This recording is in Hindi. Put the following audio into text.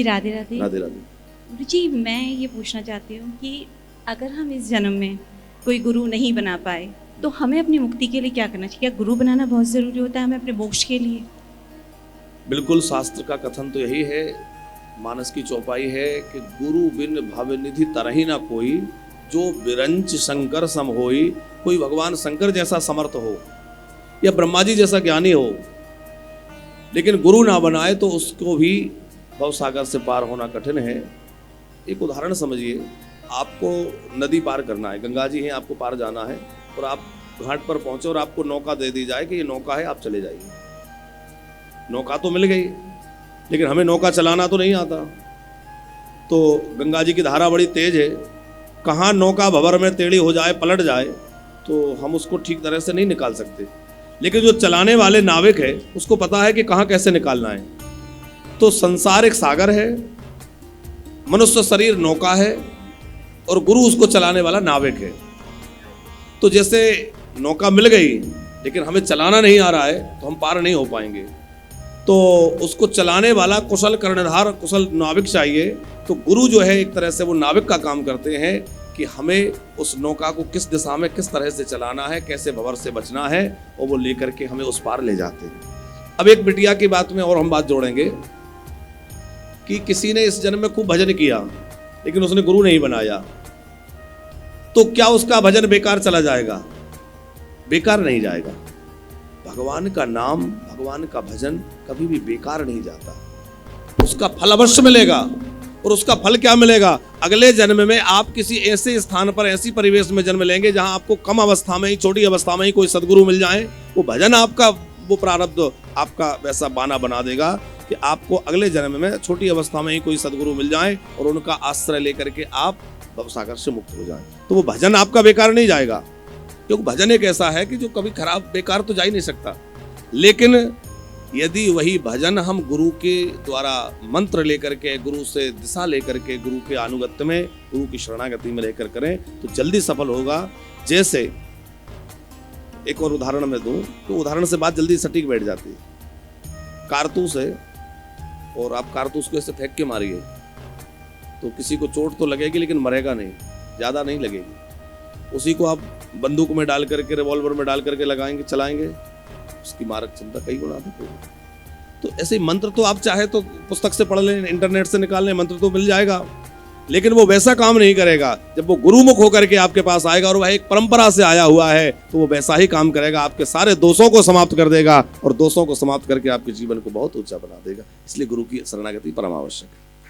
राधे राधे। राधे राधे। गुरु जी, मैं ये पूछना चाहती हूँ कि अगर हम इस जन्म में कोई गुरु नहीं बना पाए तो हमें अपनी मुक्ति के लिए क्या करना चाहिए? क्या गुरु बनाना बहुत ज़रूरी होता है हमें अपने मोक्ष के लिए? बिल्कुल, शास्त्र का कथन तो यही है, मानस की चौपाई है कि गुरु बिन भवनिधि तरहि न कोई, जो बिरंच शंकर सम होई। कोई भगवान शंकर जैसा समर्थ हो या ब्रह्मा जी जैसा ज्ञानी हो, लेकिन गुरु ना बनाए तो उसको भी भवसागर से पार होना कठिन है। एक उदाहरण समझिए, आपको नदी पार करना है, गंगा जी हैं, आपको पार जाना है और आप घाट पर पहुंचे और आपको नौका दे दी जाए कि ये नौका है, आप चले जाइए। नौका तो मिल गई, लेकिन हमें नौका चलाना तो नहीं आता। तो गंगा जी की धारा बड़ी तेज है, कहाँ नौका भंवर में टेढ़ी हो जाए, पलट जाए, तो हम उसको ठीक तरह से नहीं निकाल सकते। लेकिन जो चलाने वाले नाविक है उसको पता है कि कहाँ कैसे निकालना है। तो संसार एक सागर है, मनुष्य शरीर नौका है और गुरु उसको चलाने वाला नाविक है। तो जैसे नौका मिल गई लेकिन हमें चलाना नहीं आ रहा है तो हम पार नहीं हो पाएंगे। तो उसको चलाने वाला कुशल कर्णधार, कुशल नाविक चाहिए। तो गुरु जो है एक तरह से वो नाविक का काम करते हैं कि हमें उस नौका को किस दिशा में किस तरह से चलाना है, कैसे भंवर से बचना है, और वो लेकर के हमें उस पार ले जाते हैं। अब एक बिटिया की बात में और हम बात जोड़ेंगे कि किसी ने इस जन्म में खूब भजन किया लेकिन उसने गुरु नहीं बनाया, तो क्या उसका भजन बेकार चला जाएगा? बेकार नहीं जाएगा। भगवान का नाम, भगवान का भजन कभी भी बेकार नहीं जाता, उसका फल अवश्य मिलेगा। और उसका फल क्या मिलेगा? अगले जन्म में आप किसी ऐसे स्थान पर, ऐसी परिवेश में जन्म लेंगे जहां आपको कम अवस्था में ही, छोटी अवस्था में ही कोई सदगुरु मिल जाए। वो भजन आपका, वो प्रारब्ध आपका वैसा बाना बना देगा कि आपको अगले जन्म में छोटी अवस्था में ही कोई सदगुरु मिल जाए और उनका आश्रय लेकर के आप भवसागर से मुक्त हो जाए। तो वो भजन आपका बेकार नहीं जाएगा, क्योंकि भजन एक ऐसा है कि जो कभी खराब, बेकार तो जा ही नहीं सकता। लेकिन यदि वही भजन हम गुरु के द्वारा मंत्र लेकर के, गुरु से दिशा लेकर के, गुरु के अनुगत्य में, गुरु की शरणागति में लेकर करें तो जल्दी सफल होगा। जैसे एक और उदाहरण मैं दूं तो उदाहरण से बात जल्दी सटीक बैठ जाती है। कारतूस है और आप कारतूस को ऐसे फेंक के मारिए तो किसी को चोट तो लगेगी लेकिन मरेगा नहीं, ज्यादा नहीं लगेगी। उसी को आप बंदूक में डाल करके, रिवॉल्वर में डाल करके लगाएंगे, चलाएंगे, उसकी मारक क्षमता कई गुना अधिक होगी। तो ऐसे मंत्र तो आप चाहे तो पुस्तक से पढ़ लें, इंटरनेट से निकाल लें, मंत्र तो मिल जाएगा, लेकिन वो वैसा काम नहीं करेगा। जब वो गुरुमुख होकर के आपके पास आएगा और वह एक परंपरा से आया हुआ है तो वो वैसा ही काम करेगा, आपके सारे दोषों को समाप्त कर देगा और दोषों को समाप्त करके आपके जीवन को बहुत ऊंचा बना देगा। इसलिए गुरु की शरणागति परम आवश्यक है।